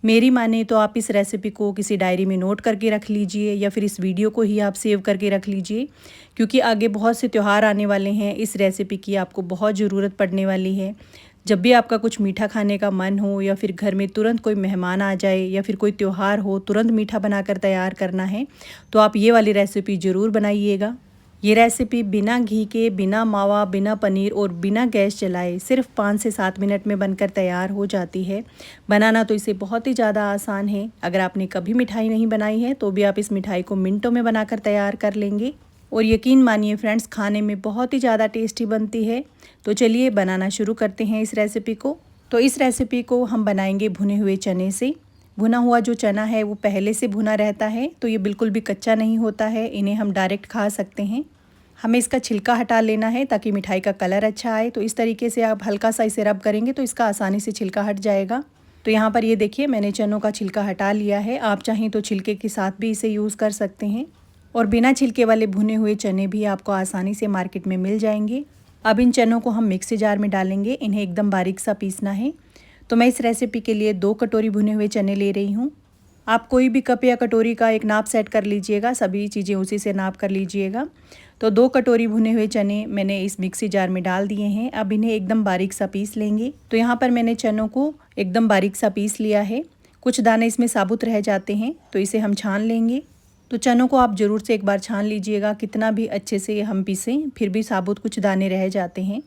मेरी माने तो आप इस रेसिपी को किसी डायरी में नोट करके रख लीजिए या फिर इस वीडियो को ही आप सेव करके रख लीजिए, क्योंकि आगे बहुत से त्यौहार आने वाले हैं। इस रेसिपी की आपको बहुत ज़रूरत पड़ने वाली है। जब भी आपका कुछ मीठा खाने का मन हो या फिर घर में तुरंत कोई मेहमान आ जाए या फिर कोई त्यौहार हो, तुरंत मीठा बनाकर तैयार करना है, तो आप ये वाली रेसिपी ज़रूर बनाइएगा। ये रेसिपी बिना घी के, बिना मावा, बिना पनीर और बिना गैस जलाए सिर्फ 5 से 7 मिनट में बनकर तैयार हो जाती है। बनाना तो इसे बहुत ही ज़्यादा आसान है। अगर आपने कभी मिठाई नहीं बनाई है तो भी आप इस मिठाई को मिनटों में बनाकर तैयार कर लेंगे और यकीन मानिए फ्रेंड्स, खाने में बहुत ही ज़्यादा टेस्टी बनती है। तो चलिए बनाना शुरू करते हैं इस रेसिपी को। तो इस रेसिपी को हम बनाएंगे भुने हुए चने से। भुना हुआ जो चना है वो पहले से भुना रहता है, तो ये बिल्कुल भी कच्चा नहीं होता है। इन्हें हम डायरेक्ट खा सकते हैं। हमें इसका छिलका हटा लेना है ताकि मिठाई का कलर अच्छा आए। तो इस तरीके से आप हल्का सा इसे रब करेंगे तो इसका आसानी से छिलका हट जाएगा। तो यहाँ पर ये देखिए, मैंने चनों का छिलका हटा लिया है। आप चाहें तो छिलके के साथ भी इसे यूज़ कर सकते हैं और बिना छिलके वाले भुने हुए चने भी आपको आसानी से मार्केट में मिल जाएंगे। अब इन चनों को हम मिक्सी जार में डालेंगे। इन्हें एकदम बारीक सा पीसना है। तो मैं इस रेसिपी के लिए 2 कटोरी भुने हुए चने ले रही हूँ। आप कोई भी कप या कटोरी का एक नाप सेट कर लीजिएगा, सभी चीज़ें उसी से नाप कर लीजिएगा। तो 2 कटोरी भुने हुए चने मैंने इस मिक्सी जार में डाल दिए हैं। अब इन्हें एकदम बारीक सा पीस लेंगे। तो यहाँ पर मैंने चनों को एकदम बारीक सा पीस लिया है। कुछ दाने इसमें साबुत रह जाते हैं, तो इसे हम छान लेंगे। तो चनों को आप ज़रूर से एक बार छान लीजिएगा। कितना भी अच्छे से हम पीसें फिर भी साबुत कुछ दाने रह जाते हैं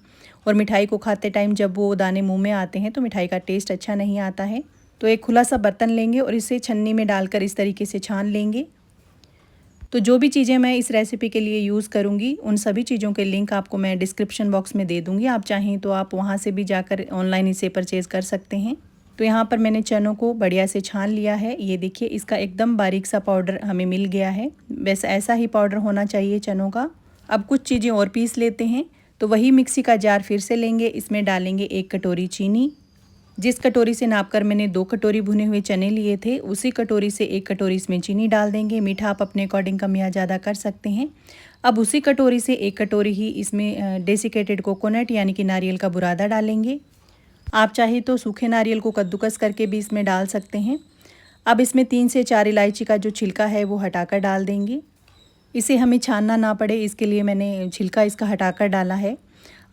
और मिठाई को खाते टाइम जब वो दाने मुंह में आते हैं तो मिठाई का टेस्ट अच्छा नहीं आता है। तो एक खुला सा बर्तन लेंगे और इसे छन्नी में डालकर इस तरीके से छान लेंगे। तो जो भी चीज़ें मैं इस रेसिपी के लिए यूज़ करूँगी उन सभी चीज़ों के लिंक आपको मैं डिस्क्रिप्शन बॉक्स में दे दूँगी। आप चाहें तो आप वहाँ से भी जाकर ऑनलाइन इसे परचेज़ कर सकते हैं। तो यहाँ पर मैंने चनों को बढ़िया से छान लिया है। ये देखिए, इसका एकदम बारीक सा पाउडर हमें मिल गया है। वैसे ऐसा ही पाउडर होना चाहिए चनों का। अब कुछ चीज़ें और पीस लेते हैं। तो वही मिक्सी का जार फिर से लेंगे। इसमें डालेंगे 1 कटोरी चीनी। जिस कटोरी से नापकर मैंने 2 कटोरी भुने हुए चने लिए थे, उसी कटोरी से 1 कटोरी इसमें चीनी डाल देंगे। मीठा आप अपने अकॉर्डिंग कम या ज़्यादा कर सकते हैं। अब उसी कटोरी से 1 कटोरी ही इसमें डेसिकेटेड कोकोनट यानी कि नारियल का बुरादा डालेंगे। आप चाहे तो सूखे नारियल को कद्दूकस करके भी इसमें डाल सकते हैं। अब इसमें 3 से 4 इलायची का जो छिलका है वो हटाकर डाल देंगे। इसे हमें छानना ना पड़े, इसके लिए मैंने छिलका इसका हटाकर डाला है।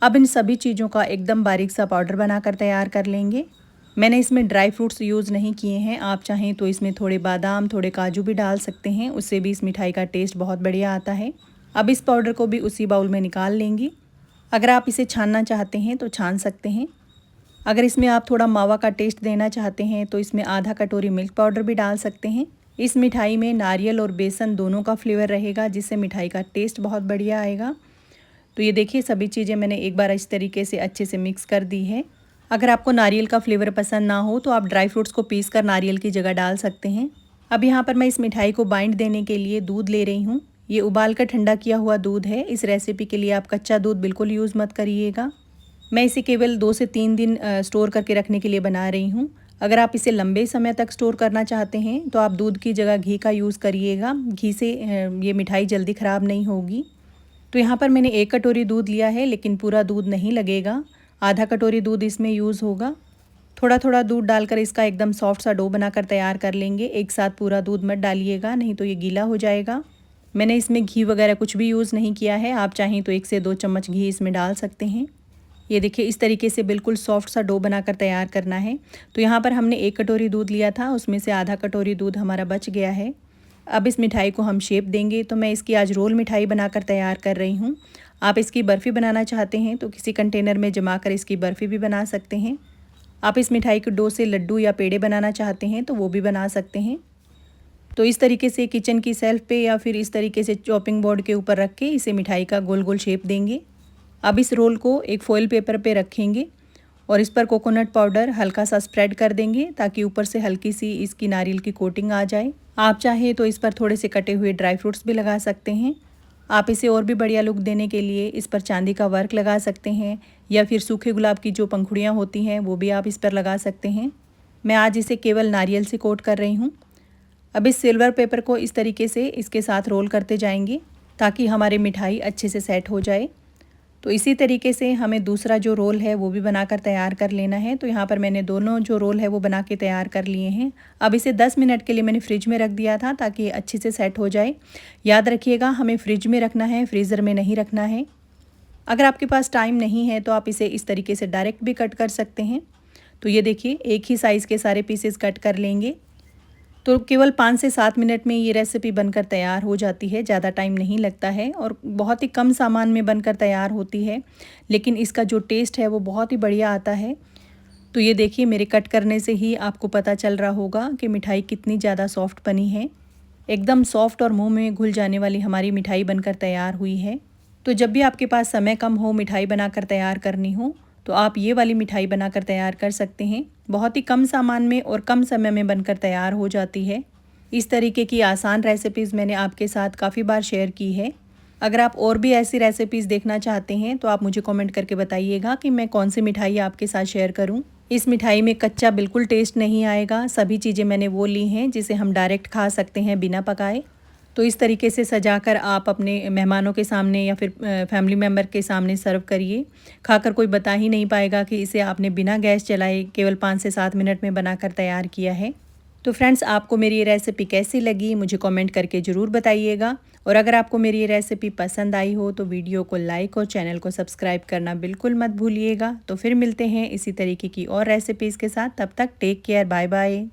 अब इन सभी चीज़ों का एकदम बारीक सा पाउडर बनाकर तैयार कर लेंगे। मैंने इसमें ड्राई फ्रूट्स यूज़ नहीं किए हैं। आप चाहें तो इसमें थोड़े बादाम, थोड़े काजू भी डाल सकते हैं। उससे भी इस मिठाई का टेस्ट बहुत बढ़िया आता है। अब इस पाउडर को भी उसी बाउल में निकाल लेंगे। अगर आप इसे छानना चाहते हैं तो छान सकते हैं। अगर इसमें आप थोड़ा मावा का टेस्ट देना चाहते हैं तो इसमें आधा कटोरी मिल्क पाउडर भी डाल सकते हैं। इस मिठाई में नारियल और बेसन दोनों का फ्लेवर रहेगा, जिससे मिठाई का टेस्ट बहुत बढ़िया आएगा। तो ये देखिए, सभी चीज़ें मैंने एक बार इस तरीके से अच्छे से मिक्स कर दी है। अगर आपको नारियल का फ्लेवर पसंद ना हो तो आप ड्राई फ्रूट्स को पीस कर नारियल की जगह डाल सकते हैं। अब यहाँ पर मैं इस मिठाई को बाइंड देने के लिए दूध ले रही हूँ। ये उबाल कर ठंडा किया हुआ दूध है। इस रेसिपी के लिए आप कच्चा दूध बिल्कुल यूज़ मत करिएगा। मैं इसे केवल 2 से 3 दिन स्टोर करके रखने के लिए बना रही हूँ। अगर आप इसे लंबे समय तक स्टोर करना चाहते हैं तो आप दूध की जगह घी का यूज़ करिएगा। घी से ये मिठाई जल्दी ख़राब नहीं होगी। तो यहाँ पर मैंने 1 कटोरी दूध लिया है, लेकिन पूरा दूध नहीं लगेगा। आधा कटोरी दूध इसमें यूज़ होगा। थोड़ा थोड़ा दूध डालकर इसका एकदम सॉफ्ट सा डो बनाकर तैयार कर लेंगे। एक साथ पूरा दूध मत डालिएगा, नहीं तो ये गीला हो जाएगा। मैंने इसमें घी वगैरह कुछ भी यूज़ नहीं किया है। आप चाहें तो 1 से 2 चम्मच घी इसमें डाल सकते हैं। ये देखिए, इस तरीके से बिल्कुल सॉफ्ट सा डो बनाकर तैयार करना है। तो यहाँ पर हमने 1 कटोरी दूध लिया था, उसमें से आधा कटोरी दूध हमारा बच गया है। अब इस मिठाई को हम शेप देंगे। तो मैं इसकी आज रोल मिठाई बनाकर तैयार कर रही हूँ। आप इसकी बर्फ़ी बनाना चाहते हैं तो किसी कंटेनर में जमा कर इसकी बर्फ़ी भी बना सकते हैं। आप इस मिठाई के डो से लड्डू या पेड़े बनाना चाहते हैं तो वो भी बना सकते हैं। तो इस तरीके से किचन की सेल्फ पे या फिर इस तरीके से चॉपिंग बोर्ड के ऊपर रख के इसे मिठाई का गोल गोल शेप देंगे। अब इस रोल को एक फॉइल पेपर पे रखेंगे और इस पर कोकोनट पाउडर हल्का सा स्प्रेड कर देंगे ताकि ऊपर से हल्की सी इसकी नारियल की कोटिंग आ जाए। आप चाहे तो इस पर थोड़े से कटे हुए ड्राई फ्रूट्स भी लगा सकते हैं। आप इसे और भी बढ़िया लुक देने के लिए इस पर चांदी का वर्क लगा सकते हैं या फिर सूखे गुलाब की जो पंखुड़ियाँ होती हैं वो भी आप इस पर लगा सकते हैं। मैं आज इसे केवल नारियल से कोट कर रही हूँ। अब इस सिल्वर पेपर को इस तरीके से इसके साथ रोल करते जाएंगे ताकि हमारी मिठाई अच्छे से सेट हो जाए। तो इसी तरीके से हमें दूसरा जो रोल है वो भी बनाकर तैयार कर लेना है। तो यहाँ पर मैंने दोनों जो रोल है वो बना के तैयार कर लिए हैं। अब इसे 10 मिनट के लिए मैंने फ्रिज में रख दिया था ताकि अच्छे से सेट हो जाए। याद रखिएगा हमें फ्रिज में रखना है, फ्रीज़र में नहीं रखना है। अगर आपके पास टाइम नहीं है तो आप इसे इस तरीके से डायरेक्ट भी कट कर सकते हैं। तो ये देखिए एक ही साइज़ के सारे पीसेस कट कर लेंगे। तो केवल 5 से 7 मिनट में ये रेसिपी बनकर तैयार हो जाती है, ज़्यादा टाइम नहीं लगता है और बहुत ही कम सामान में बनकर तैयार होती है, लेकिन इसका जो टेस्ट है वो बहुत ही बढ़िया आता है। तो ये देखिए मेरे कट करने से ही आपको पता चल रहा होगा कि मिठाई कितनी ज़्यादा सॉफ्ट बनी है। एकदम सॉफ्ट और मुंह में घुल जाने वाली हमारी मिठाई बनकर तैयार हुई है। तो जब भी आपके पास समय कम हो मिठाई बनाकर तैयार करनी हो तो आप ये वाली मिठाई बनाकर तैयार कर सकते हैं। बहुत ही कम सामान में और कम समय में बनकर तैयार हो जाती है। इस तरीके की आसान रेसिपीज़ मैंने आपके साथ काफ़ी बार शेयर की है। अगर आप और भी ऐसी रेसिपीज़ देखना चाहते हैं तो आप मुझे कमेंट करके बताइएगा कि मैं कौन सी मिठाई आपके साथ शेयर करूं। इस मिठाई में कच्चा बिल्कुल टेस्ट नहीं आएगा। सभी चीज़ें मैंने वो ली हैं जिसे हम डायरेक्ट खा सकते हैं बिना पकाए। तो इस तरीके से सजाकर आप अपने मेहमानों के सामने या फिर फैमिली मेम्बर के सामने सर्व करिए। खाकर कोई बता ही नहीं पाएगा कि इसे आपने बिना गैस चलाए केवल 5 से 7 मिनट में बनाकर तैयार किया है। तो फ्रेंड्स आपको मेरी ये रेसिपी कैसी लगी मुझे कमेंट करके ज़रूर बताइएगा। और अगर आपको मेरी ये रेसिपी पसंद आई हो तो वीडियो को लाइक और चैनल को सब्सक्राइब करना बिल्कुल मत भूलिएगा। तो फिर मिलते हैं इसी तरीके की और रेसिपीज़ के साथ। तब तक टेक केयर, बाय बाय।